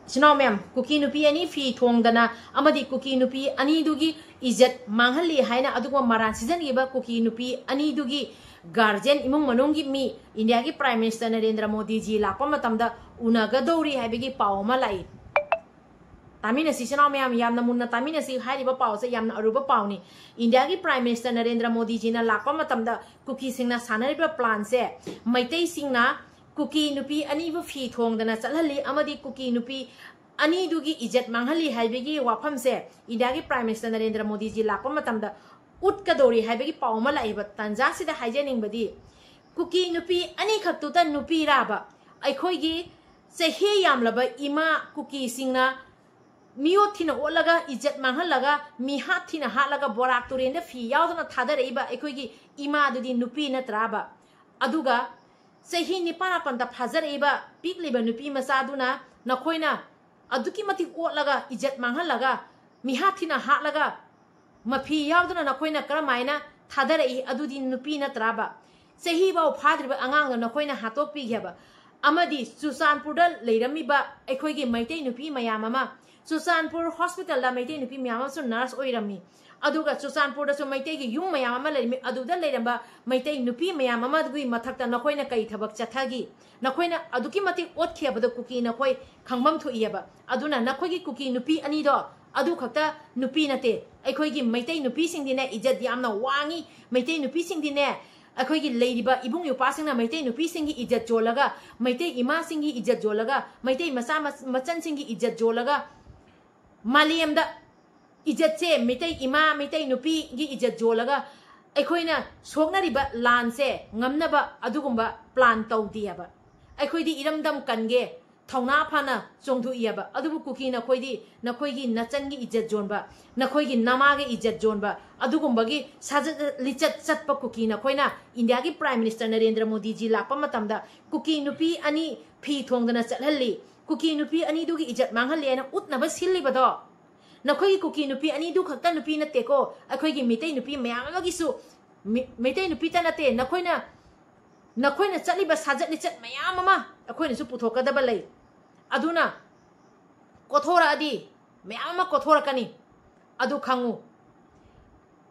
Sino ma'am, Kuki nupi ani fi thongdana amadi Kuki nupi ani dugi izat manghalli haina adugo maran season giba Kuki nupi ani dugi guardian imung manunggi mi India ki Prime Minister Narendra Modi ji lakpa matamda unagadori haibigi pau malai. Tamina si sino ma'am yamna munna tamina si haiba pau se yamna aruba pau ni India ki Prime Minister Narendra Modi ji na lakpa matamda Kuki singna sanariba plan se maitei singna Kuki nupi ani bu fi thongdana chalhali amadi Kuki nupi ani dugi ijat manghali haibigi wafam se India ki Prime Minister Narendra Modi ji lakpa matamda utkadori haibigi pawma laiba tanja sida haijening badi Kuki nupi ani khaktuta nupi raba aikhoi gi sehe yamlaba ima Kuki singna miyo thina olaga ijat manghalaga miha thina halaga borak turenda fi yawdana thadareiba aikhoi gi ima dudi nupi natraba aduga sehi nipana panta phazareba pikliba nupi masaduna nakhoina aduki mati olaga ijat manghalaga miha thina halaga mafi yawduna nakhoina karamaina thadarai adudi nupi natraba sehi baw phadriba angang nakhoina hatok pi gyaba amadi Susanpur da leiramiba aikhoigi maitei nupi mayam ama Susanpur hospital da maitei nupi mayam su nurse oirami aduga Susanpur da su maitei gi yum mayam ama leirami aduda leiramba maitei nupi mayam ama dugui mathakta nakhoina kai thabak chathagi nakhoina aduki mati otkhyabada Kuki nakhoi khangbam thoiyaba aduna nakhoigi Kuki nupi ani do adu khakta nupi nate aikhoigi maitei nupi singdine ijat yamna wangi maitei nupi singdine aikhoigi leiriba ibung yupa singna maitei nupi singi ijat jolaga maitei ima singi ijat jolaga maitei masa machan singi ijat jolaga maliamda ijat se maitei ima maitei nupi gi ijat jolaga aikhoina sognariba lan se ngamnaba adugumba plan tawdiaba aikhoidi iramdam kange thongna phana chongthu iyaba adubu Kuki na khoidi nachangi ijat jonba na khoigi namage ijat jonba adugumbagi sajat lichat chatpa Kuki na khoina India ki Prime Minister Narendra Modi ji lakpa matamda Kuki nupi ani phi thongdana chathalli Kuki nupi ani dugi ijat manghalli na utnaba silli bado na khoigi Kuki nupi ani du khakta nupi na teko akhoigi mitei nupi mayamagi su mitei nupi ta nate na khoina chaliba sajat lichat mayam ama akhoina su puthokadaba lei aduna kothora adi mayama kothora kani adu khangu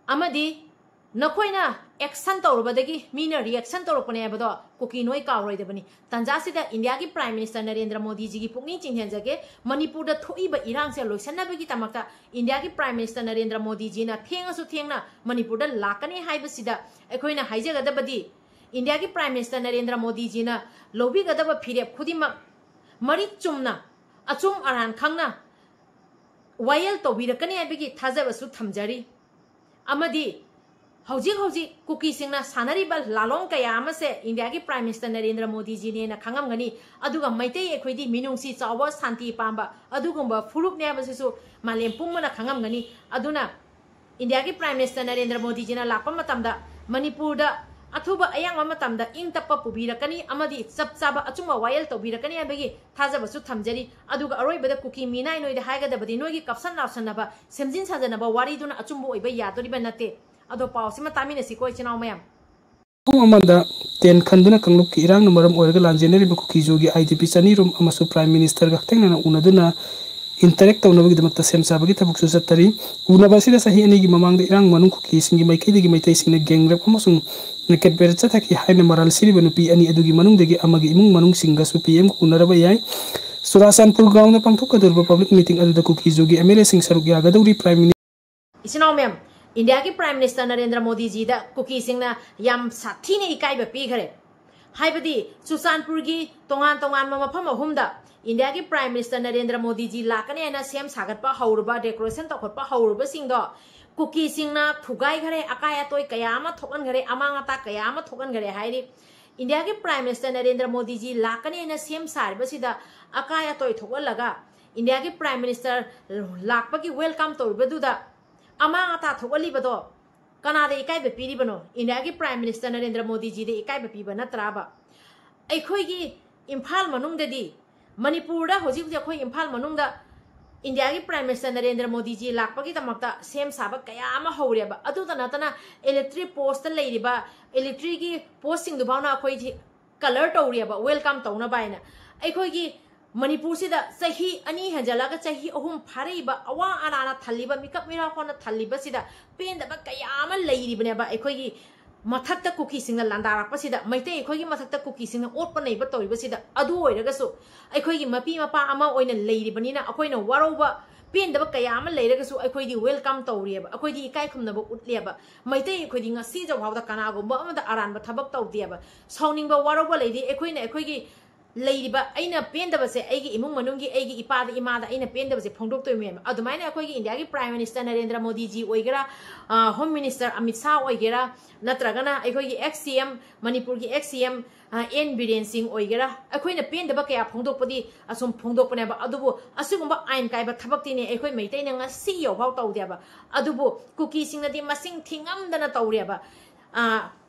amadi nakhoina action tawrubadagi mina reaction tawrupane bado Kuki noi kawroi debani tanja sida India ki Prime Minister Narendra Modi ji gi pukni chinghenjage Manipur da thoiba irang se loisanabagi tamakta India ki Prime Minister Narendra Modi ji na thengasu thengna Manipur da lakani haibasida ekhoina haijagadabadi India ki Prime Minister Narendra Modi ji na lobi gadaba phirep khudima mari chumna achum aran khangna wayel to birakani abigi thajaba su thamjari amadi hauji Kuki singna sanari bal lalong kaya amase India ki Prime Minister Narendra Modi ji ne na khangam gani aduga maitei ekhoidi minungsi chawa santi pamba adugumba furuf ne abasu malem pungmana khangam gani aduna India ki Prime Minister Narendra Modi ji na lakpa matamda Manipur da athuba ayang matamda ing tappa pubirakani amadi saba achuma wayel to birakani abegi thajaba su thamjari aduga aroi bada Kuki minai noi da haiga badi noi gi kapsan nawsanaba semjin sajanaba wari duna achumbo oiba yadori banate ado pausima tamina sikoi chinau mayam amanda ten khanduna kangluk ki irang numaram oirga lanjeneri ba Kuki jogi IDP chani rum amasu Prime Minister ga tengna unaduna interact tawnabagi damakta semsabagi tabuk su satari unabasida sahi ani gi mamang de irang manung Kuki singi maikei de gi maitai singna gengrap amasung Naket berca thaki haina maral siri banupi ani adugi manung degi amagi imung manung singa su PM kunaraba yai Surasanpur gaw na pangthok kadurba public meeting aduda Kuki jogi MLA sing saruk ya gadawri Prime Minister Isinaw ma'am India ki Prime Minister Narendra Modi ji da Kuki singna yam sathine ikai ba pi khare haibadi Susanpur gi tongan mafam ahumda India ki Prime Minister Narendra Modi ji lakane na sem sagatpa hauruba decoration tokotpa hauruba singdo Kuki singna thugai ghare akaya toy kayama thokan ghare amangata kayama thokan ghare hairi India ki Prime Minister Narendra Modi ji lakane na sem sarba sida akaya toy thokalaga India ki Prime Minister lakpa ki welcome to beduda amangata thokali bado kanada ikai be piri bano India ki Prime Minister Narendra Modi ji de ikai be piba natraba aikhoi gi Imphal manung de Manipur da hoji khoi Imphal manung da India ki Prime Minister Narendra Modi ji lakpagi tamakta sem saba kaya ama haureba adu tanatana electric post leiriba electric ki post sing du bauna khoi ji color tawriba welcome tawna baina ai khoi gi Manipur से चाही अनी हंजलगा चाही अहुम फारेब अवा अना थल्लीब मिकप मिरा होना थल्लीब सिदा पेंदब कयाम लेरिबनेबा अखोगी मथक्ता cookie सिंग लांदारपसिदा मैते अखोगी मथक्ता cookie सिंग ओटप नैब तौरिबसिदा अदु ओइरगसु अखोगी मपी मपा अमा ओइना लेरिबनिना अखोइना वारोबा पेंदब कयाम लेरगसु अखोगी वेलकम तौरियब अखोगी इकाय खुमनब उटलेब मैते अखोगी ngasi जवावदा कनागुंबा अमदा अरानबा थबक तौदियब सौनिंगबा वारोबा लेदि अखोइना अखोगी लेरिबा अइना पेंदबसे अइगी इमुंग मनुंगी अइगी इपाद इमादा अइना पेंदबसे फोंदोक्तोय मेम अदुमाइना अखोगी इंडिया की प्राइम मिनिस्टर नरेंद्र मोदी जी ओइगेरा होम मिनिस्टर अमित शाह ओइगेरा नत्रगना अखोगी एक्स सीएम मणिपुर की ex CM N Biren Singh ओइगेरा अखोइना पेंदब कया फोंदोक्पदी असुम फोंदोक्पनेबा अदुबो असुगुंबा आइन कायबा थबक्तिने अखोइ मैतैना ngasi यौफाव तौदेबा अदुबो कुकी सिंगनादि मसिंग थिंगमदना तौरेबा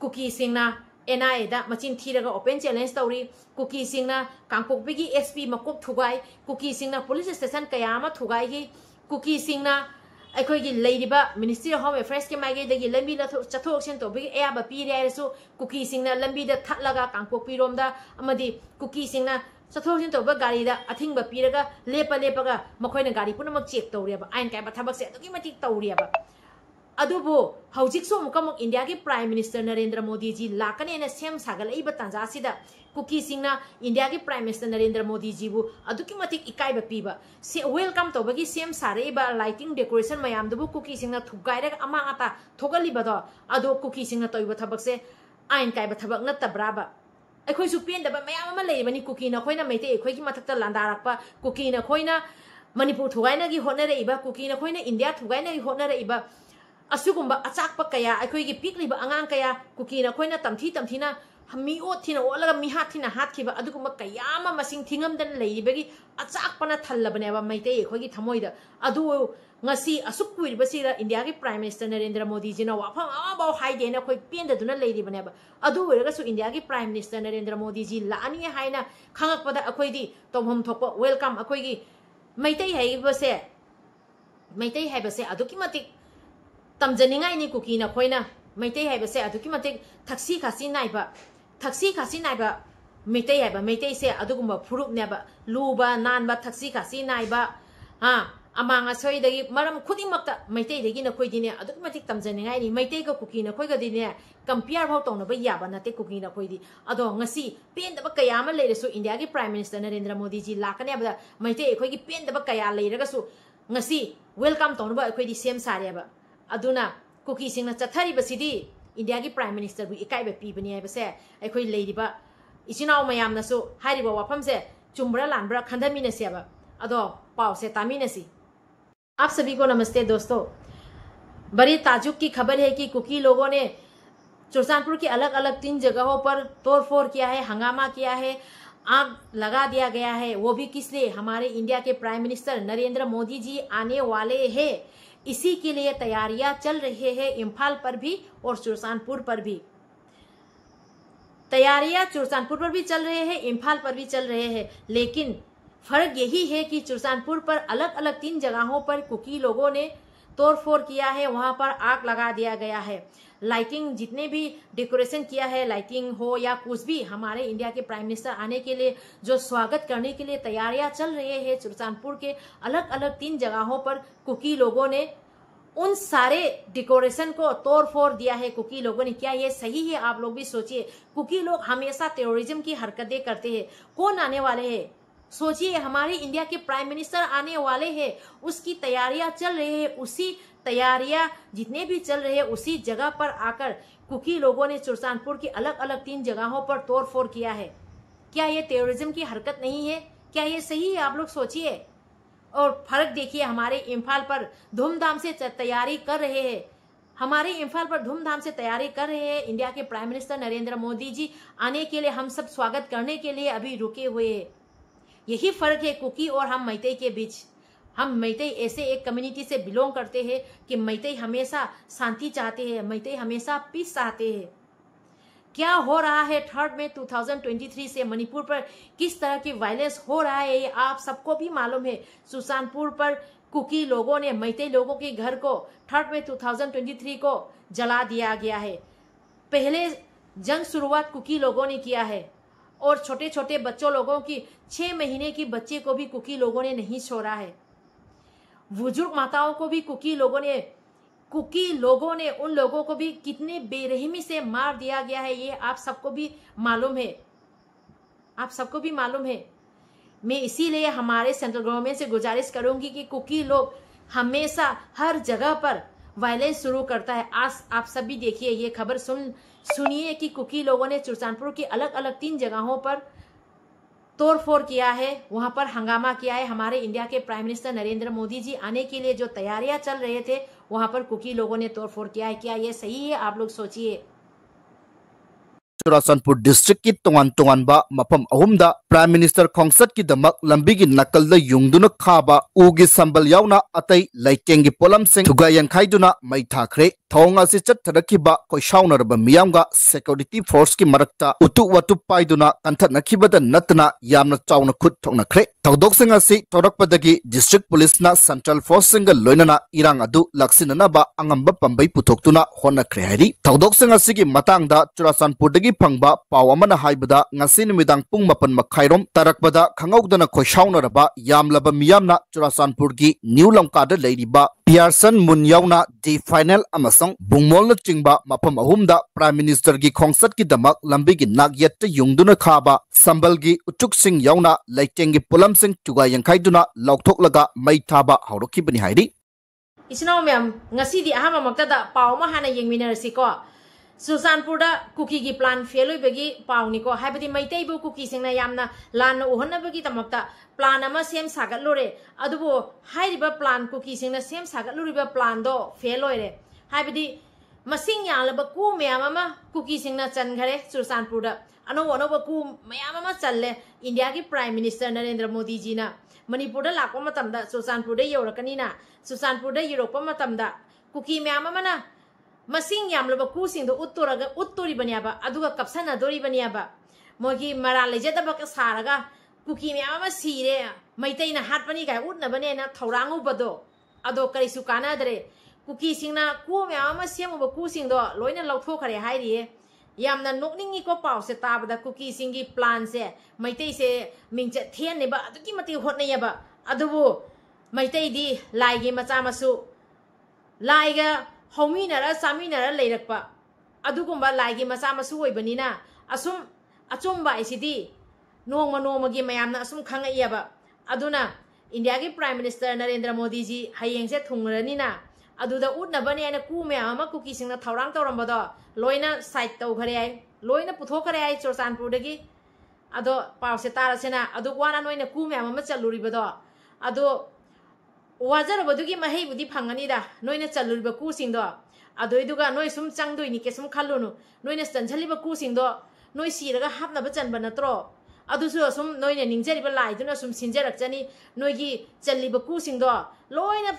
कुकी सिंगना एनआई दा मचिन थीरगा ओपन चैलेंज तौरी कुकी सिंगना कांगपोकपी एसपी मकोक थुगाई कुकी सिंगना पुलिस स्टेशन कयामा थुगाई की कुकी सिंगना अखोगी लेरिबा मिनिस्ट्री ऑफ होम अफेयर्स के माइगे दगी लंबी चथोक्सिन तौबी एयाबा पीरेसु कुकी सिंगना लंबी दा थटलगा कांगपोकपी रोमदा अमदी कुकी सिंगना चथोक्सिन तौबा गाड़ी दा अथिंगबा पीरगा लेपगा मखोइना गाड़ी पुनमक चेक तौरियबा आइन कायबा थबकसे अदुगी मतिक तौरियबा अदुबो हौजिकसो मुकमक इंडिया के प्राइम मिनिस्टर नरेंद्र मोदी जी लाकनेना सेम सागलैबा तांजासिदा कुकी सिंगना इंडिया के प्राइम मिनिस्टर नरेंद्र मोदी जी बु अदुकी मतिक इकाइबा पीबा से वेलकम तौबगी सेम सारेबा लाइटिंग डेकोरेशन मयामदबु कुकी सिंगना थुगाइरग अमांगाता थोगलिबदो अदो कुकी सिंगना तौइबा थबकसे आइन काइबा थबक नत्तब्राबा अखोइसु पेंदबा मयाम अमा लेबनी कुकी न खोइना मैते अखोइगी मथक्ता लांदारकपा कुकी न खोइना मणिपुर थुगाइनागी होनरेइबा कुकी न खोइना इंडिया थुगाइनागी होनरेइबा असुगुंबा अचाकपा कया अखोइगी पिकलिबा अंगांग कया कुकी न खोइना तमथीना मिओ थिना ओलगा मिहा थिना हातखिबा अदुगुंबा कयामा मसिंग थिंगमदन लेइबगी अचाकपना थल्लबनेबा मैते अखोइगी थमोइदा अदु ngasi asuk kuiribasira इंडिया के प्राइम मिनिस्टर नरेंद्र मोदी जी ना वाफम अबाउ हाइदेना खोइ पेंददुना लेरिबनेबा अदु ओइरगसु इंडिया के प्राइम मिनिस्टर नरेंद्र मोदी जी लानी हाइना खांगकपदा अखोइदी तोमहम थोप वेलकम अखोइगी मैते हाइबसे अदुकी मतिक तमजनिंगाइनी कुकी न खोइना मैते हाइबसे अदुकी मतिक थक्सी खासी नाइबा मैते हाइबा मैते से अदुगुंबा फुरुपनेबा लुबा नानबा थक्सी खासी नाइबा हां अमांगा सोइदगी मरम खुदिमक्ता मैतेदगी न खोइदिने अदुक मतिक तमजनिंगाइनी मैतेगा कुकी न खोइगदिने कंपेयर भाव तौनबा याबा नते कुकी न खोइदी अदो ngasi पेंदबा कयामा लेरसु इंडिया के प्राइम मिनिस्टर नरेंद्र मोदी जी लाकनेबा मैते खोइगी पेंदबा कया लेरगसु ngasi वेलकम तौनबा खोइदी सेम सारेबा अदुना कुकी सिंगना चथरिबसिदी इंडिया के प्राइम मिनिस्टर बु इकाइबा पीबनी हाइबसे अखोइ लेरिबा इचिनाव मयामनसु हारिबा वाफमसे चुम्बरा लानबरा खंदमिनसेबा अदो पावसे तामिनसी। आप सभी को नमस्ते दोस्तों। बड़ी ताजुब की खबर है कि कुकी लोगों ने चुरचानपुर की अलग अलग 3 जगहों पर तोड़फोड़ किया है, हंगामा किया है, आग लगा दिया गया है। वो भी किस लिए? हमारे इंडिया के प्राइम मिनिस्टर नरेंद्र मोदी जी आने वाले हैं, इसी के लिए तैयारियां चल रही है। इम्फाल पर भी और चुरचानपुर पर भी तैयारियां चुरचानपुर पर भी चल रहे हैं, इम्फाल पर भी चल रहे हैं। लेकिन फर्क यही है कि चुरचानपुर पर अलग अलग 3 जगहों पर कुकी लोगों ने तोड़फोड़ किया है, वहां पर आग लगा दिया गया है। लाइटिंग जितने भी डेकोरेशन किया है, लाइटिंग हो या कुछ भी, हमारे इंडिया के प्राइम मिनिस्टर आने के लिए जो स्वागत करने के लिए तैयारियां चल रही है, चुरचानपुर के अलग अलग 3 जगहों पर कुकी लोगों ने उन सारे डेकोरेशन को तोड़फोड़ दिया है। कुकी लोगों ने, क्या ये सही है? आप लोग भी सोचिए। कुकी लोग हमेशा टेररिज्म की हरकतें करते हैं। कौन आने वाले हैं? सोचिए, हमारे इंडिया के प्राइम मिनिस्टर आने वाले हैं, उसकी तैयारियां चल रही है। उसी तैयारियां जितने भी चल रहे हैं, उसी जगह पर आकर कुकी लोगों ने चुरचानपुर की अलग अलग 3 जगहों पर तोड़फोड़ किया है। क्या ये टेररिज्म की हरकत नहीं है? क्या ये सही है? आप लोग सोचिए। और फर्क देखिए, हमारे इम्फाल पर धूमधाम से तैयारी कर रहे हैं, हमारे इम्फाल पर धूमधाम से तैयारी कर रहे हैं। इंडिया के प्राइम मिनिस्टर नरेंद्र मोदी जी आने के लिए, हम सब स्वागत करने के लिए अभी रुके हुए हैं। यही फर्क है कुकी और हम मैते के बीच। हम मैते ऐसे एक कम्युनिटी से बिलोंग करते हैं कि मैते हमेशा शांति चाहते हैं, मैते हमेशा पीस चाहते हैं। क्या हो रहा है 3 मई 2023 से मणिपुर पर किस तरह की वायलेंस हो रहा है, ये आप सबको भी मालूम है। चुरचानपुर पर कुकी लोगों ने मैते लोगों के घर को 3 मई 2023 को जला दिया गया है। पहले जंग शुरुआत कुकी लोगों ने किया है और छोटे छोटे बच्चों लोगों की 6 महीने की बच्चे को भी कुकी लोगों ने नहीं छोड़ा है। बुजुर्ग माताओं को भी कुकी लोगों ने उन लोगों को भी कितने बेरहमी से मार दिया गया है, ये आप सबको भी मालूम है, आप सबको भी मालूम है। मैं इसीलिए हमारे सेंट्रल गवर्नमेंट से गुजारिश करूंगी कि कुकी लोग हमेशा हर जगह पर वायलेंस शुरू करता है। आज आप सभी देखिए, ये खबर सुनिए कि कुकी लोगों ने चुरचानपुर की अलग अलग 3 जगहों पर तोड़फोड़ किया है, वहां पर हंगामा किया है। हमारे इंडिया के प्राइम मिनिस्टर नरेंद्र मोदी जी आने के लिए जो तैयारियां चल रहे थे, वहां पर कुकी लोगों ने तोड़फोड़ किया है। क्या ये सही है? आप लोग सोचिए। चुराचंदपुर डिस्ट्रिक्ट की तोान तोानबा मफम अहुमदा प्राइम मिनिस्टर खोंसत की दमक लंबी की नकल युंगदुना खाबा उगी संबल यावना अतई लैकेंगी पोलम सिंह थुगा यंखाइदुना मई थाखरे थोंग असि चत्थरखिबा कोइसाउनरब मियामगा सिक्योरिटी फोर्स की मरक्ता उतु वतु पाइदुना कंथनखिबदा नतना यामना चाउना खुद थोंनखरे थौदोकसिंग असि तोरकपदगी डिस्ट्रिक्ट पुलिसना सेंट्रल फोर्स सिंग लोइनना इरांग अदु लक्सिननबा अंगंबा पंबै पुथोक्तुना होनखरे हाइरि थौदोकसिंग असि की मतांगदा चुराचंदपुरदगी फंगबा पाव अमना हाइबदा ngasi numidang pung 8 makhairom tarakbada khangauदना खोइसाउनरबा यामलबा मियामना चुराचंदपुरगी न्यू लंकादा लेरिबा पियर्सन मुन यावना डी फाइनल अमसंग बुंगमोल चिंगबा मफम अहुमदा प्राइम मिनिस्टर की खोंसत की दमक लंबी की नागयत युंगदुना खाबा संबल की उचुक सिंह यावना लैकेंगी पुलम सिंह चुगा यंखाइदुना लौथोकलगा मई थाबा हौरखिबनि हाइरि इचनाव मैम ngasi di ahama maktada paw ma hana yengminarsi ko Churachandpur Kuki की प्लान फेल होगी पाउनीको हाइबदी मैतैबु कुकी सिंगना यामना लान उहनबगी तमक्ता प्लान अमा सेम सागतलोरे अदुबो हाइरिबा प्लान कुकी सिंगना सेम सागतलोरिबा प्लान दो फेल होइरे हाइबदी मसिंग यालबा कु मयाम अमा कुकी सिंगना चनखरे चुरचानपुर अनौ अनौबा कु मयाम अमा चल्ले इंडिया की प्राइम मिनिस्टर नरेंद्र मोदी जी ना मणिपुर लाको मतमदा चुरचानपुर यौरकनीना चुरचानपुर यौरकपा मतमदा कुकी मयाम अमा मसिंग यामलबा कुसिंग दो उत्तोरिबनियाबा अदुगा कपसनादोरिबनियाबा मोगी मरा लेजेदबा सारगा कुकी मयामा सीरे मैतैना हाटपनी गाय उटनबनेना थौरांगुबदो अदो करिसु कानादरे कुकी सिंगना कु मयामा सेमुबा कुसिंग दो लोइना लौथोखरे हाइरिए यामना नोकनिंगी को पाउसे ताबदा कुकी सिंगी प्लान से मैतै से मिंगचे थेननेबा अदुकी मति होटनयबा अदुबो मैतैदी लाइगे मचा मसु लाइगा हौमीनरा सामीनरा लेरकपा अदुगुंबा लाइगी मचा मसु ओइबनिना असुम अचुंबा आइसिदी नोंगमा नोंगमागी मयामना असुम खंगइयाबा अदुना इंडिया की प्राइम मिनिस्टर नरेंद्र मोदी जी हयेंगसे थुंगरनिना अदुदा उटनबनेना कु मयामा कुकी सिंगना थौरांग तौरंबदो लोइना साइड तौखरे आइ लोइना पुथोखरे आइ चुरचानपुरदगी अदो पावसे तारसेना अदु वाना नोइना कु मयामा चलुरिबदो अदो वाजरबदुगी महैबुदी फंगनीदा नोइना चलुरिबा कुसिंगदो अदोइदुगा नोइ सुम चांगदोइनि के सुम खल्लुनु नोइना चनछलिबा कुसिंगदो नोइ सिरगा हापनाबा चनबा नत्रो अदुसु सुम नोइना निंगजरिबा लाइदुना सुम सिनजरकचनी नोइगी चल्लिबा कुसिंगदो लोइना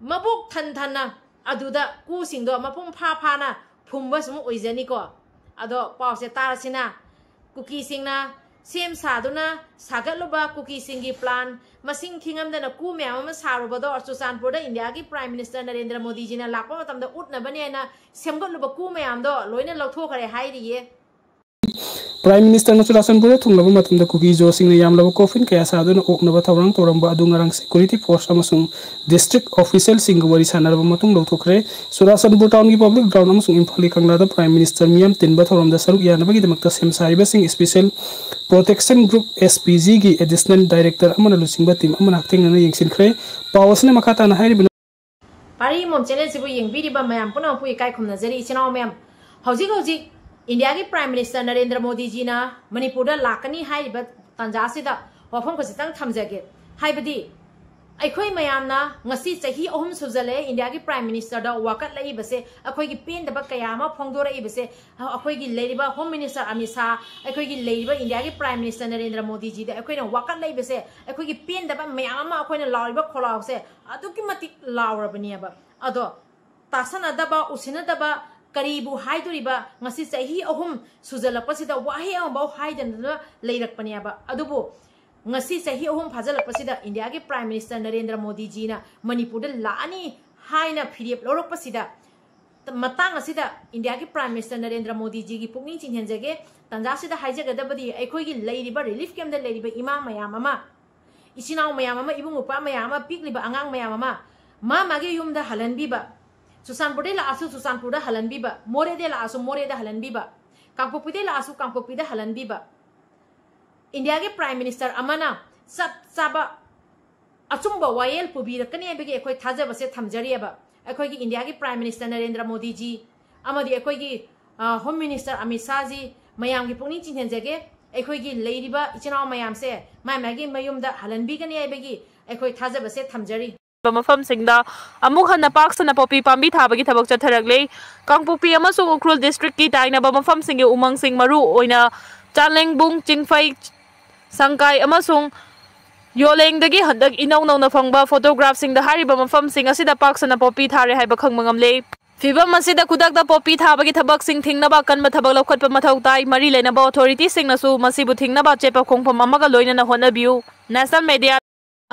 मबुक थनथना अदुदा कुसिंगदो मपुम फाफाना फुंबा सुम ओइजनिको अदो पावसे तारसिना कुकी सिंगना सेम सादुना सागतलुबा कुकी सिंगी प्लान मसिंग थिंगमदना कु मयाम सारुबदो चुरचानपुर इंडिया की प्राइम मिनिस्टर नरेंद्र मोदी जी ने लापा मतमदा उटनबनेना सेमगतलुबा कु मयामदो लोइना लौथोखरे हाइरिये प्राइम मिनिस्टर चुरचानपुर थुंगलबा मतमदा कुकी जो सिंगना यामलबा कोफिन कया सादुना ओकनबा थौरांग तौरंबा अदुंगरंग सिक्योरिटी फोर्स अमसुंग डिस्ट्रिक्ट ऑफिशियल सिंग वरी सानरबा मतुंग लौथोखरे चुरचानपुर टाउन की पब्लिक ग्राउंड अमसुंग इम्फाल कंगलादा प्राइम मिनिस्टर मियाम तिनबा थौरंदा सरुक यानबगी दमक्ता सेम सारिबा सिंग स्पेशल प्रोटेक्शन ग्रुप एसपीजी की एडिशनल डायरेक्टर अमना लुसिंगबा टीम अमना हक्तेंगना यंगसिनखरे पावसने मखाताना हाइरिबना पारी मोम चैनल सिबु यंगबिरिबा मयाम पुना पुइ काय खुमनजरी इचनाव मयाम हौजिक हौजिक इंडिया की प्राइम मिनिस्टर नरेंद्र मोदी जी ना मणिपुर लाकनी हाइरिबा तंजासिदा वफम खसितंग थमजगे हाइबदी अखोई मयामना ngasi chahi ahum sujale India की प्राइम मिनिस्टर दा वाकत लइबसे अखोई की पेंदबा कयामा फोंगदोरइबसे अखोई की लेरिबा होम मिनिस्टर अमित शाह अखोई की लेरिबा इंडिया की प्राइम मिनिस्टर नरेंद्र मोदी जी दा अखोइना वाकत लइबसे अखोई की पेंदबा मयामा अखोइना लाउरिबा खोलावसे अदुकी मति लाउरबनियाबा अदो तासनदबा उसिनदबा करीबु हाइदोरिबा ngasi chahi ahum sujalakpasida wahi ambaw haidana leirapaniaba adubu ngasi chahi ahum phajalakpasida India के प्राइम मिनिस्टर नरेंद्र मोदी जी ना मणिपुर लानी हाइना फिरियप लौरकपसिदा matang asida India ki Prime Minister Narendra Modi ji ki pukning chinhenjage tanja sida haijagadabadi akhoi gi leiriba relief camp da leiriba ima mayam ama isinau mayam ama ibung upa mayam ama pikliba angang mayam ama magi yumda halanbiba Susanpur la asu Susanpur da halanbiba more de la asu more da halanbiba Kangpopi de la asu Kangpopi da halanbiba India ki Prime Minister amana saba achumba wayel pubi rakani bege akhoi thajaba se thamjariaba akhoi gi India ki Prime Minister Narendra Modi ji amadi akhoi gi Home Minister Amit Shah ji mayam gi pungni chinhenjage akhoi gi leiriba ichinau mayam se magi mayum da halanbi gani bege akhoi thajaba se thamjari mafam singda amuk hanna park sana popi pambi thabagi thabak chatharagle Kangpopi amasung Ukrul district ki taina ba mafam singe umang sing maru oina Chalengbung Chingfai Sangkai amasung Yoleng dagi handak inaw na fangba photograph sing da hariba mafam sing asida park sana popi thare haiba khangmangam le Fibam masida kudak da popi thabagi thabak sing thingnaba kanma thabak lokhat pa mathau tai mari lena ba authority sing nasu masibu thingnaba chepa khongpham amaga loina na hona biu national media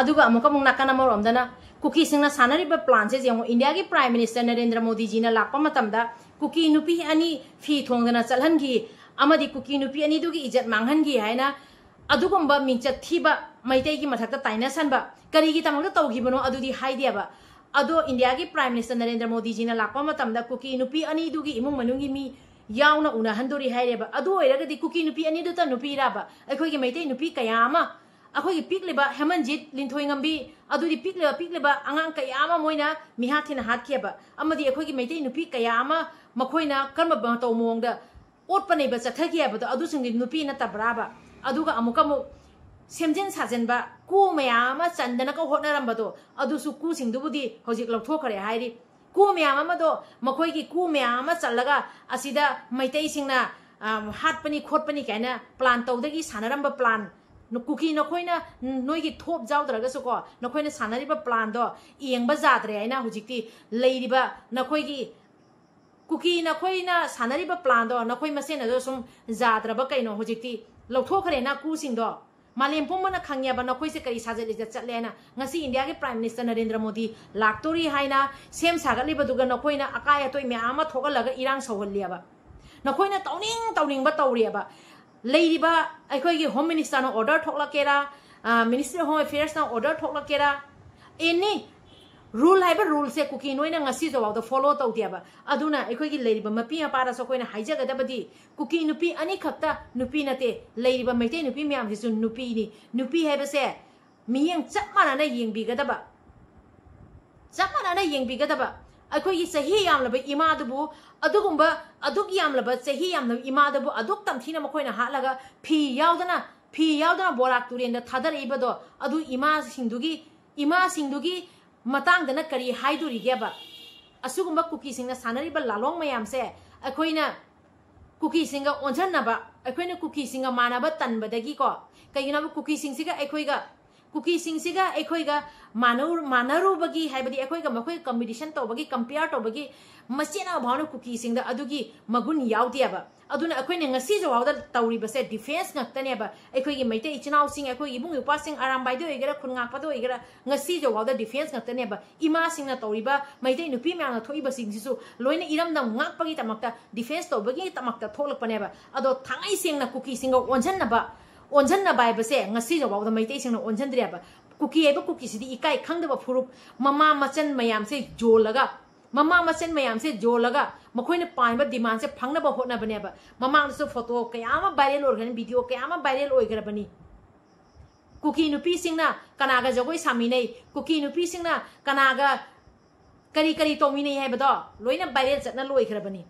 aduga amuka mung nakana morom dana Kuki singna sanariba plan se jeng India ki Prime Minister Narendra Modi ji na lakpa matamda Kuki nupi ani fi thongdana chalhangi amadi Kuki nupi ani dugi ijat manghangi haina adugumba mingchat thiba maitai ki mathakta taina sanba kari gi tamangda tawgibano adudi haidiaba ado India ki Prime Minister Narendra Modi ji na lakpa matamda Kuki nupi ani dugi imung manungi mi yauna una handori haireba ado oiragadi Kuki nupi ani duta nupi raba akhoi gi maitai nupi kayama akhoi pikleba Hemanjit Linthoi ngambi adudi pikleba angang kayama moina mihathina hatkeba amadi akhoi gi maitai nupi kayama makhoina karma ba to mongda otpanei ba chathagiaba to adu singdi nupi na tabraba aduga amukamu semjin sajenba ku mayama chandana ka hotnaram to adu su ku singdubudi hojik lokthokare hairi ku mayama do makhoi gi ku mayama challaga asida maitai singna hatpani khotpani kaina plan tawdagi sanaramba plan Kuki no koina noigi top jawdraga suko no koina sanariba plan do iengba jadre aina hujikti leiriba na koigi Kuki na koina sanariba plan do na koi masena do sum jadraba kaino hujikti lokthokare na ku sing do malem pomana khangya ba na koi se kari sajali chatlena ngasi India ke Prime Minister Narendra Modi laktori haina sem sagali baduga na koina akaya toi me ama thogalaga irang sawhalliaba na koina tawning ba tawriaba Leiriba akhoi Home Minister no order thoklakera Ministry of Home Affairs na order thoklakera any rule haiba rule se Kuki noina ngasi jaw the follow tawdiaba aduna akhoi gi leiriba mapi apara so koina haijagadabadi Kuki nupi ani khapta nupi nate leiriba maite nupi myam sisu nupi ni nupi haiba se miyang chapmana na yengbigadaba chapmana na yengbigadaba akhoi gi sahi yamlaba imadubu adugumba adug yamlaba sahi yamlaba imadabu adug tamthina makhoina halaga phi yaudana borak turenda thadar ibado adu ima singdugi matang dana kari haiduri geba asugumba Kuki singna sanariba lalong mayam se akhoina Kuki singa onjanaba akhoina Kuki singa manaba tanbadagi ko kayina Kuki singsiga akhoiga Kuki singsiga akhoiga manaru bagi haibadi akhoiga makhoi competition to bagi compare to bagi masina bhawna Kuki singda adugi magun yautiaba aduna akhoine ngasi jawda tawri base defense ngaktane ba akhoigi maite ichinau sing akhoigi bung upa sing arambai do igara khungak pa do igara ngasi jawda defense ngaktane ba ima singna tawriba maite nupi myang thoiba singsisu loina iramdam ngak pagi tamakta defense to bagi tamakta tholakpane ba ado thangai singna Kuki singa onjanna bai base ngasi jawda maite singna onjandriaba Kuki eba Kuki sidi ikai khangdaba furuf mama machan mayam se jolaga mama machan mayam se jolaga makhoina painba demand se phangnaba hotna baneba mama so photo kayama viral organ video kayama viral oigrabani Kuki nupi singna kanaga jagoi saminei Kuki nupi singna kanaga kari tomine haibado loina viral chatna loigrabani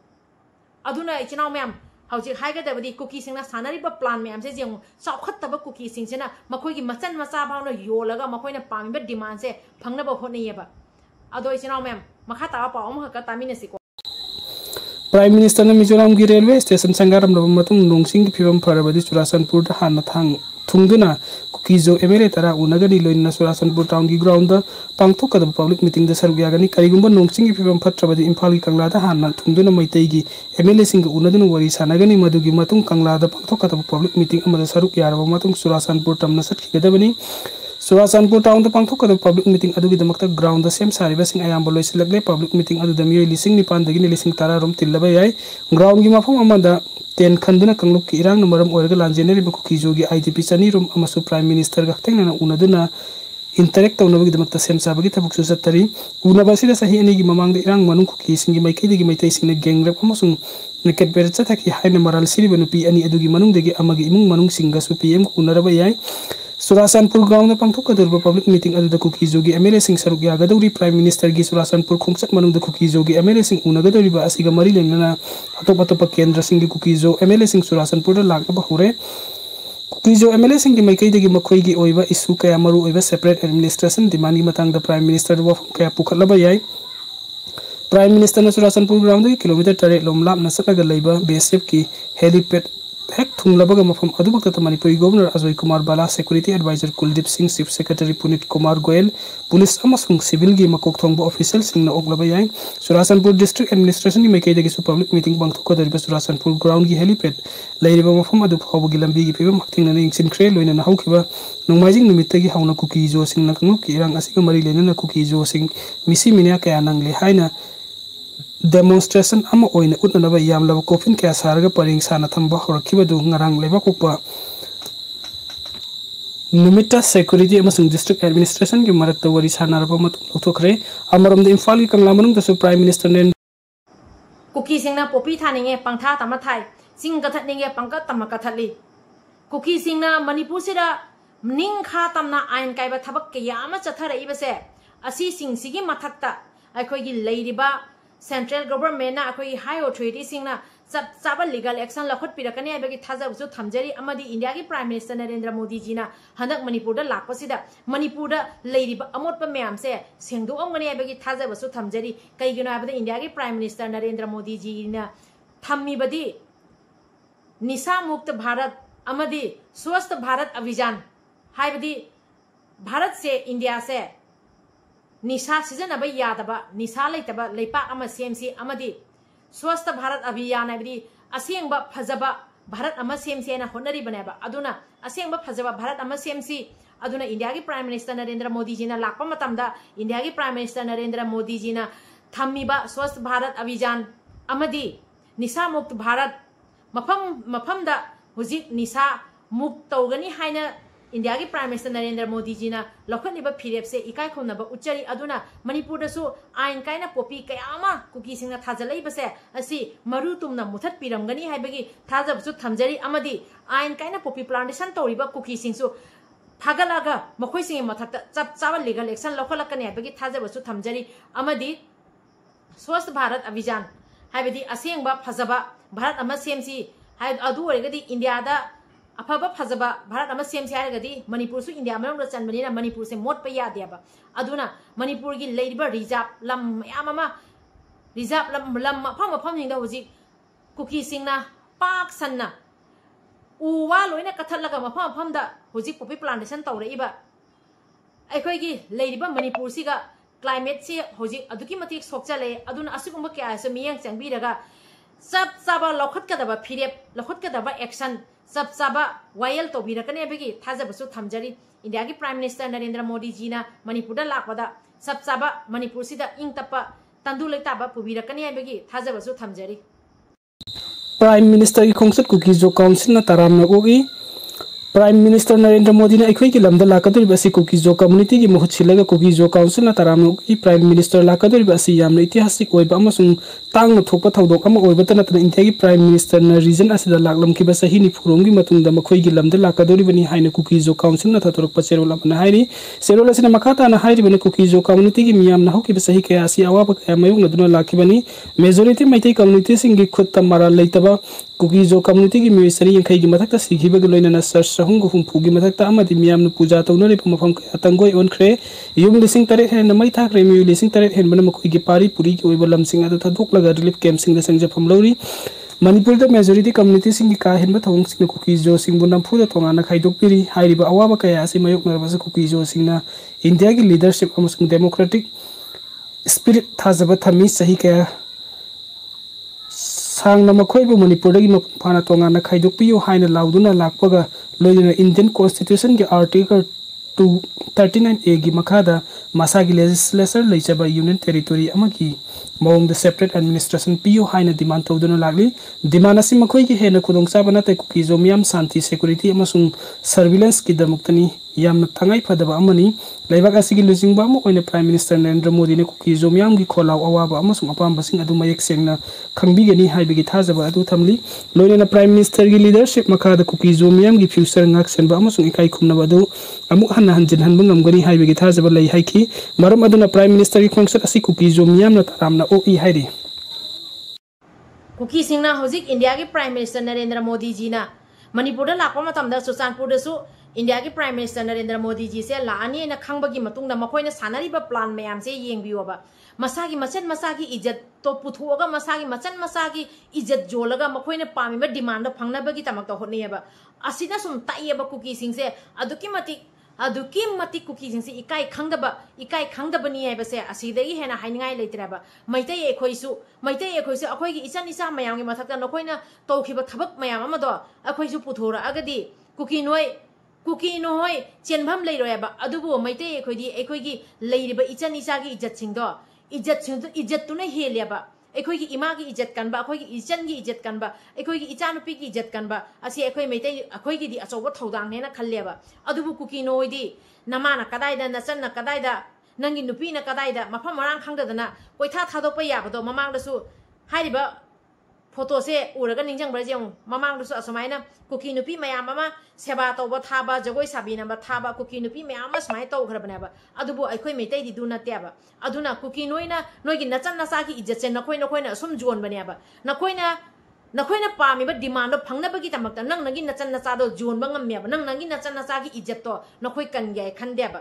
aduna ichinau myam hauji haigadabadi Kuki singna sanariba plan myam se jeng chawkhattaba Kuki singsena makhoigi machan macha bawna yolaga makhoina painba demand se phangnaba hotneyeba ado ichinau myam makha tawa paum ka taminasi ko Prime Minister na Mizoram ki railway station sangaram laba matung nongsing ki phibam pharabadi Churasanpur da han thang thungduna Kuki jo MLA tara unagani loina Churasanpur town ki ground da pangthokadaba public meeting da sarug yagani karigumba nongsing ki phibam phatrabadi Imphal ki Kangla da han thungduna maitai gi MLA sing unaduna wari sanagani madugi matung Kangla da pangthokadaba public meeting amada sarug yaraba matung Churasanpur tamna satkhigadabani Churachandpur town the pangthokada public meeting adugidamakta ground the same saribasing ayamba loisilakle public meeting adudam yoi lising nipan dagini lising tara rom tillaba yai ground gi mafam amada ten khanduna kangluk ki irang numaram oirga lanjeneri Kuki jogi IDP chani rom amasu prime minister gaktengna unaduna interact tawnabagi damakta sem sabagi tabuk susatari unabasida sahi ani gi mamang irang manung Kuki singi maikai digi maitai singna gengrap amasung naked bercha thaki haina maral siri banupi ani adugi manung degi amagi imung manung singa su PM kunaraba yai Churachandpur ground the pangthokadurba public meeting aduda Kuki jogi MLA sing saruk yagaduri prime minister gi Churachandpur khongsak manung da Kuki jogi MLA sing unagaduri ba asiga mari lengnana atop atop kendra sing gi Kuki jo MLA sing Churachandpur da lagba hore Kuki jo MLA sing gi maikai degi makhoi gi oiba issue kaya maru oiba separate administration demand gi matang da prime minister wa kaya pukhalaba yai prime minister na Churachandpur ground gi kilometer 3 lomlap na sataga leiba BSF ki helipad hek thunglabaga mafam adubakta Manipuri governor Ajoy Kumar Bala security advisor Kuldip Singh chief secretary Punit Kumar Goel police amasung civil gi makok thongba official singna oglaba yai Churachandpur district administration ni maikai dagi su public meeting bangthoka dariba Churachandpur ground gi helipad leiriba mafam adu phawgi lambi gi pibam haktingna ning sinkre loina na haukiba nongmaijing nimitagi hauna Kuki jo singna kanguk ki irang asiga mari lenana Kuki jo sing misi minya kaya nangle haina demonstration ama oina utnaba yamlaba coffin kaya sarga paring sana thamba horakibadu ngarang leba kokpa numita security amasung district administration gi marakta wari sanaraba matung lokthokre amaram de imphal gi kangla manung da prime minister nen Kuki singna popi thaninge pangtha tama thai sing kathat ninge pangka tama kathatli Kuki singna Manipur sida ning kha tamna ain kaiba thabak ke yama chathara ibase asi sing sigi mathakta akhoi gi leiriba central government na akhoi high authority singna saba legal action lakhot pirakani abagi thaja usu thamjari amadi India gi prime minister Narendra Modi ji na handak Manipur da lakpasida Manipur da leiriba amotpa myam se sengdu amgani abagi thaja usu thamjari kaigino abada India gi prime minister Narendra Modi ji na thammi badi nisa mukt bharat amadi swasth bharat abhijan haibadi bharat se India se निशा सिजनब यादब निशा लेतब लेपाक अमा सेमसी अमदी स्वस्थ भारत अभियान है असेंब फजब भारत अमा सेमसी ना honorary बनेब अदुना असेंब फजब Bharat अमा सेमसी अदुना India की prime minister Narendra Modi ji ना Lakpa मतमदा India की प्राइम मिनिस्टर नरेंद्र मोदी जी ना थम्मीबा स्वस्थ भारत अभियान अमदी निशा मुक्त भारत मफमदा हुजिक निशा मुक्त तौगनी हाइना इंडिया की प्राइम मिनिस्टर नरेंद्र मोदी जी ना लखनब फिरेप से इकाय खोनब उच्चरी अदुना मणिपुर दसु आइन कायना पोपी कयामा कुकी सिंगना थाजलैबसे असि मरु तुमना मुथत पिरमगनी हाइबगी थाजबसु थमजरी अमदी आइन कायना पोपी प्लांटेशन तौरिबा कुकी सिंगसु थागलागा मखोय सिंग मथत चप चावल लीगल एक्शन लखलकनी हाइबगी थाजबसु थमजरी अमदी स्वस्थ भारत अभियान हाइबदी असेंगबा फजबा भारत अमा सेमसी हाइ अदु ओरगदी इंडिया दा अफब फजब भारत अमा सेमसी हारगदी मणिपुर सु इंडिया मनोंग चनबनीना मणिपुर से मोट पया देबा अदुना मणिपुर की लेरिबा रिजर्व लम याममा रिजर्व लम मफम मफम हिंदा हुजी कुकी सिंगना पाक सन्ना उवा लोइना कथलगा मफम मफम दा हुजी पोपी प्लांटेशन तौरइबा अखोइगी लेरिबा मणिपुर सिगा क्लाइमेट से हुजी अदुकी मतिक सोकचले अदुना असुगुंबा क्यासु मियंग चंगबिरगा सब साबा लखतकदबा फिरेप लखतकदबा एक्शन सब साबा वायल तो बीरकने अबेगी थाजबसु थमजरी इंडिया की प्राइम मिनिस्टर नरेंद्र मोदी जी ना मणिपुर दा लाकवदा सब साबा मणिपुर सिदा इंग तप्पा तंदु लेताबा पुबीरकने अबेगी थाजबसु थमजरी प्राइम मिनिस्टर की खोंसत कुकी जो काउंसिल ना ताराम नगोगी प्राइम मिनिस्टर नरेंद्र मोदी ने अखोई की लमदा लाकदरी बसी कुकी जो कम्युनिटी की महत सिलगा कुकी जो काउंसिल ना ताराम नगोगी प्राइम मिनिस्टर लाकदरी बसी यामना ऐतिहासिक ओइबा अमसुंग तांग थोपा थौदोक अमा ओइबा तनतन इंडिया की प्राइम मिनिस्टर ना रीजन असिदा लाकलम की बसही नि फुरोंगी मतुंग दा मखोई की लमदा लाकदरी बनी हाइना कुकी जो काउंसिल ना थतोरक पचेरोल अपना हाइरी सेरोल असिना मखाता ना हाइरी बने कुकी जो कम्युनिटी की मियाम ना हो की बसही के आसी अवाब कया मयुंग नदुना लाकी बनी मेजॉरिटी मैते कम्युनिटी सिंग की खुद तमारा लेतबा कुकी जो कम्युनिटी की मिसरी यंखै की मथकता सिखिबग लोइना सर सहुंग हुमफु की मथकता अमदि मियाम पूजा तौनरि मफम अतंगोय ओनख्रे युम लिसिंग तरे हेन मई थाख्रे मि लिसिंग तरे हेन बन मखोई की पारी पुरी की ओइबा लमसिंग अदु थदोकलगा रिलीफ कैंप सिंग संजफम लौरी मणिपुर द मेजॉरिटी कम्युनिटी सिंग की का हेनबा थौंग सिंग कुकी जो सिंग बुनम फुदा तोंगाना खाइदोकपिरी हाइरिबा अवाबा कया असि मयुक नरबस कुकी जो सिंगना इंडिया की लीडरशिप अमसुंग डेमोक्रेटिक स्पिरिट थाजबा थमी सही कया सांगना मखोइबु मणिपुर दगी मफाना तोंगाना खाइदोकपियो हाइना लाउदुना लाकपगा लोइना इंडियन कॉन्स्टिट्यूशन के आर्टिकल 239A की मखादा मसागी लेजिस्लेचर लेजबा यूनियन टेरिटोरी अमकी मौंग द सेपरेट एडमिनिस्ट्रेशन पियो हाइना डिमांड तौदुना लागली डिमांड असी मखोई की हेना खुदोंचाबा नाते कुकी जोमियाम शांति सिक्योरिटी अमसुंग सर्विलेंस की दमक्तनी यामना तंगाई फदबा अमनी लेबाक असिगी लुजिंगबा अमु ओइना प्राइम मिनिस्टर नरेंद्र मोदी ने कुकी जोमियाम की खोलाव अवाबा अमसुंग अपामबसिंग अदु मयेक सेंगना खंगबिगनी हाइबगी थाजबा अदु थमली लोइना प्राइम मिनिस्टर की लीडरशिप मखादा कुकी जोमियाम की future ngaksenba amasung ikai khumnaba adu amuk hanna hanjin hanbu ngamgani haibegi thajaba lei haiki maram aduna prime minister ki khongsak asi kuki zomiam na taramna oi hairi Kuki सिंगना हजिक India की prime minister Narendra Modi ji ना मणिपुर दा लापा मतमदा सुचानपुर दसु India की प्राइम मिनिस्टर नरेंद्र मोदी जी से लानी ना खंगबगी मतुंगदा मखोइना सानारिबा प्लान मयाम से येंगबियोबा मसागी मचन मसागी इज्जत तो पुथुगा मसागी मचन मसागी इज्जत जोलगा मखोइना पामीबा डिमांड फंगनाबगी तमकता होनेबा असिना सुम ताइयबा कुकी सिंग से अदुकी मति कुकी सिंग से इकाई खंगदबनी हैबसे असिदगी हेना हाइनिंगाई लेतरेबा मैतै एखोइसु अखोइगी इचन इचा मयामगी मथक्ता नखोइना तौखिबा थबक मयाम अमदो अखोइसु पुथोरा अगदी कुकी नोय चेनभम लेरोयबा अदुबो मैतै एखोइगी लेरिबा इचन इचागी इज्जत तुना हेलेबा एखोइगी इमागी इज्जत कनबा अखोइगी इचनगी इज्जत कनबा एखोइगी इचानुपीगी इज्जत कनबा असी एखोइ मैतै अखोइगी अचौबा थौदांगनेना खल्लेबा अदुबु कुकी नोयदी नमाना कदाइदा नचनना कदाइदा नंगी नुपीना कदाइदा मफम मरांग खंगदना कोइथा थादोपा याबदो ममांगदसु हाइरिबा फोटो से उरगा निंजंग ब्रजेउ ममांगदसु असमाइना कुकी नुपी मयाम अमा सेवा तौबा थाबा जगोय साबिनबा थाबा कुकी नुपी मयाम समाय तौखरबनेबा अदुबु अखोइ मैतैदि दुना त्याबा अदुना कुकी नोइगी नचन नसागी इज्जत से नखोइना असुम जोनबनेबा नखोइना पामीबा डिमांड फंगनबगी तमक्ता नंगी नचन नचादो जोनबा ngammeba नंगी नचन नचागी इज्जत तो नखोइ कनगे खंदेबा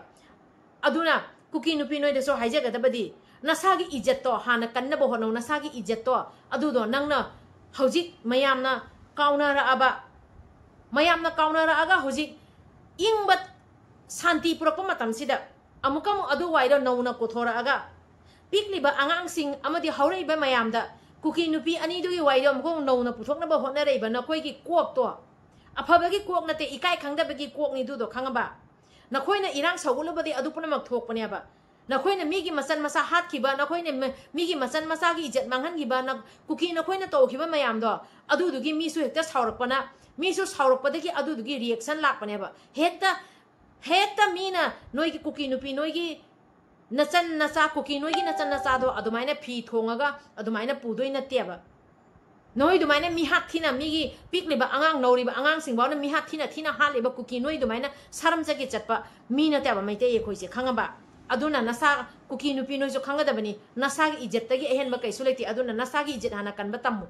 अदुना कुकी नुपी नोइदसो हाइजगदबदी नसागी इज्जत तो हाना कन्नबो होनो नसागी इज्जत तो अदुदो नंगना हौजिक मयामना काउनरागा हौजिक इंबत शांति पुरप मतमसिदा अमुकम अदु वाइदो नौना कोथोरागा पिकलिबा आंगांसिंग अमदि हौरैबा मयामदा कुकी नुपी अनिदुगी वाइदो अमुक नौना पुथोकनबा होनरैबा नखोइगी कोकतो अफबगी कोक नते इकाई खंगदबगी कोकनि दुदो खंगबा नखोइना इरांग सौगुलबदि अदु पुनमक थोकपनेबा नखोइना मीगी मसन मसा हातखिबा नखोइना मीगी मसन मसागी इज्जत मांगहनगिबा न कुकी नखोइना तौखिबा मयामदो अदुदुगी मीसु हेक्ता सावरकपना मीसु सावरकपदगी अदुदुगी रिएक्शन लाकपनेबा हेक्ता मीना नोइगी कुकी नुपी नोइगी नचन नचा कुकी नोइगी नचन नचादो अदुमाइना फी थोंगागा अदुमाइना पुदोइ नतेबा नोइ दुमाइना मी हात थिना मीगी पिकलिबा आंगांग नौरिबा आंगांग सिंगबाउना मी हात थिना हालेबा कुकी नोइ दुमाइना सारमजगे चटपा मी नतेबा मैते एखोइसे खंगबा अदुना नसा कुकी नुपी नोइसो खंगदबनी नसागी इज्जतगी अहेनबा कैसु लेति अदुना नसागी इज्जत हाना कनबा तम्मु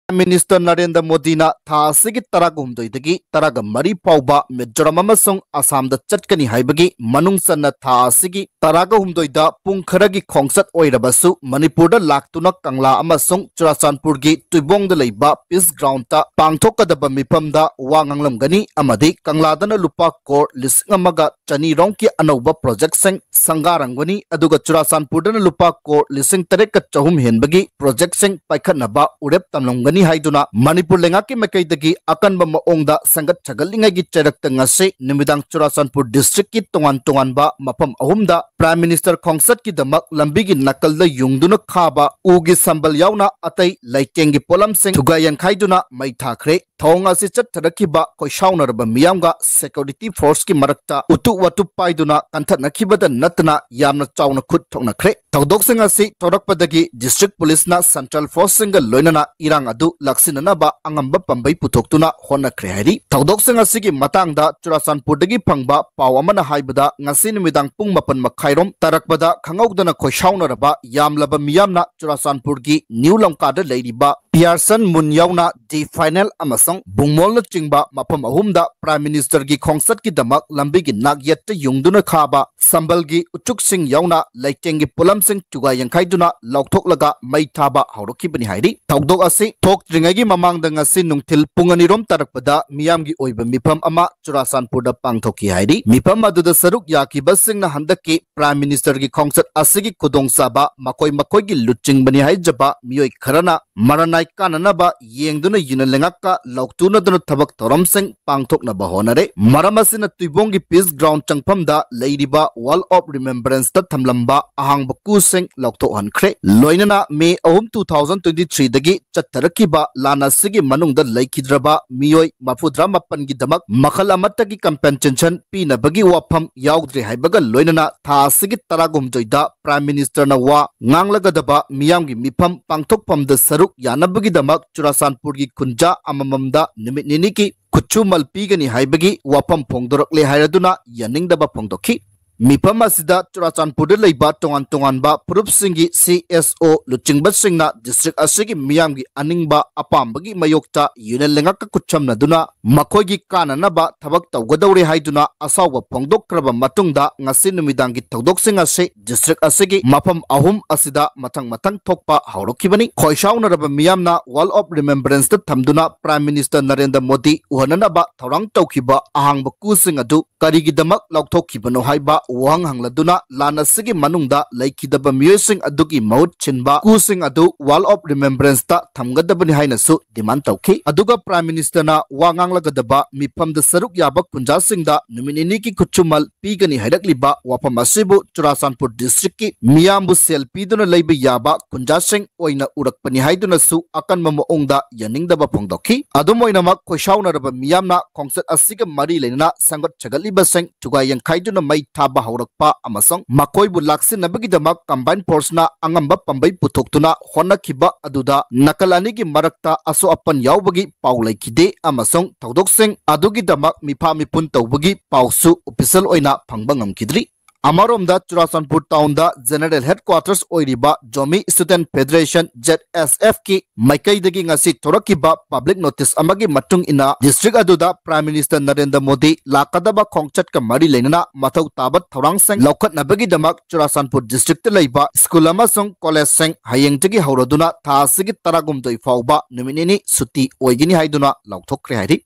मिनिस्टर नरेंद्र मोदी ना था सिगी तरागुमदोइदगी तराग मरी पाउबा मिजोरम अमसुंग आसाम द चटकनी हाइबगी मनुंग सन्ना था सिगी तरागहुमदोइदा पुंग खरगी खोंगसत ओइरबसु मणिपुर द लाक्तुना कंगला अमसुंग चुराचानपुर गी तुइबोंग द लेबा पीस ग्राउंड ता पांगथोकदबा मिफमदा वांगंगलमगनी अमदी कंगलादना लुपा कोर लिसिंग अमगा चनीरोंग की अनौबा प्रोजेक्ट संग संगारंगवनी अदुगा चुराचानपुर द लुपा कोर लिसिंग तरेक चहुम हेनबगी प्रोजेक्ट संग पाइखनबा उरेप तमलंगनी हाइदुना मणिपुर लेंगा की मकैदगी अकनबा मओंगदा संगत छगलिंगागी चरक्ता ngasi निमिदांग चुराचानपुर डिस्ट्रिक्ट की तोंगान-तोंगानबा मफम अहुमदा प्राइम मिनिस्टर खोंगसत की दमक लंबीगी नकलदा युंगदुना खाबा उगी संबल यावना अतै लैटेंगी पोलम सिंग थुगायन खाइदुना मै थाखरे थोंग असि चथरखिबा कोइसाउनरबा मियामगा सिक्योरिटी फोर्स की मरक्ता उतु वतु पाइदुना कंथनखिबदा नतना यामना चाउना खुद थोंगनखरे थौदोकसिंग असि थोरकपदगी डिस्ट्रिक्ट पुलिस ना सेंट्रल फोर्स सिंग लोइनना इरांग अदु लक्सिननबा अंगंबा पंबै पुथोक्तुना होनखरे हाइरि थौदोकसिंग असिगी मतांगदा चुराचानपुरदगी फंगबा पाव अमना हाइबदा ngasi निमिदांग पुंग मपन मखाइरोम तरकबदा खंगौदना कोइसाउनरबा यामलबा मियामना चुराचानपुरगी न्यू लंकादा लेरिबा पियर्सन मुनयावना डी फाइनल अमसंग बुंगमोल चिंगबा मफम अहुमदा प्राइम मिनिस्टर की खोंगसत की दमक लंबी की नागयत युंगदुना खाबा संबल की उचुक सिंग यावना लैटेंगी पुलम सिंग चुगा यंखाइदुना लौथोकलगा मै थाबा हौरखिबनि हाइरि थौदोक असि थोक्ट्रिंगगी ममांगदा ngasi नुंगथिल पुंगनिरोम तरकपदा मियामगी ओइबा मिफम अमा चुराचानपुरदा पांगथोकी हाइरि मिफम अदुदा सरुक याकिबा सिंगना हंदकी प्राइम मिनिस्टर की खोंगसत असिगी खुदोंग साबा मकोई मकोई की लुचिंगबनि हाइजबा मियोय Kharna मरनाई kananaba yengduna yinalengaka lautuna thabak thoramsing pangthoknaba honare maramasina tuibongi peace ground changphamda leiriba wall of remembrance ta thamlamba ahangba kusing laukthok hankre loinana May 2023 dagi chattarakiba lana sigi manungda laikhidraba miyoi mafudra mapan gi damak makhal amatagi compensation pinabagi wafam yaudre haibaga loinana tha sigi taragumjoida prime minister na wa nganglagadaba miyamgi mifam pangthokpamda saruk yanabagi damak Churasanpurgi kunja amamamda nimit niniki kuchumal pigani haibagi wafam phongdorakle hairaduna yaningdaba phongdokhi Mifam asida Churasanpurda leiba tongan-tonganba puruf singi CSO luchingba singna district asigi miyamgi aningba apambagi mayokta yunelengaka kuchamnaduna makoigi kananaba thabak tawgadawre haiduna asawba phongdokraba matungda ngasi numidangi tawdoksing ase district asigi mafam ahum asida mathang thokpa haurokhibani khoisaunaraba miyamna wall of remembrance ta thamduna Prime Minister Narendra Modi uhananaba thorang tawkhiba ahangba kusing adu karigidamak laukthokibano haiba wang hangladuna lana sigi manungda laikidaba miyosing adugi maut chinba kusing adu wall of remembrance ta thamgadabani haina su demand tawki aduga Prime Minister na wanganglagadaba mifamda saruk yaba kunjasingda numinini ki kuchumal pigani hairakliba wafam asibu Churasanpur district ki miyambu selpiduna leiba yaba kunjasing oina urakpani haiduna su akan mamoongda yaningdaba phongdokhi adumoinamak khoisaunaraba miyamna khongset asiga mari leina sangat chagalliba sing tugayan khaiduna mai thaba haurakpa amasong makoibu laksinabagidama combined force na angamba pambai putoktuna honakhiba aduda nakalani gi marakta aso apan yaubagi paulaikide amasong tawdoksing adugidama mipa mipun tawbagi pausu official oina phangba ngamkidri Amaromda Churasanpur town da general headquarters oiriba Jomi Student Federation ZSF ki maikai dagi ngasi thorakiba public notice amagi matung ina district aduda Prime Minister Narendra Modi lakadaba khongchat ka mari lenana mathau tabat thorang sang laukat nabagi damak Churasanpur district laiba school amasong college sang hayeng jagi hauraduna thasigi taragum doi fauba numinini suti oigini haiduna laukthokre hairi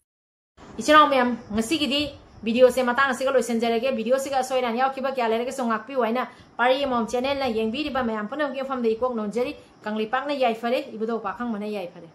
Ichinaw ma'am ngasigidi video se matang se loisen jarage video se ga soina yaw kiba kya lere so ngakpi waina pari mom channel na yengbi riba mayam punam ke fam de ikok non jari kangli pak na yai fare ibudo pa khang mana yai fare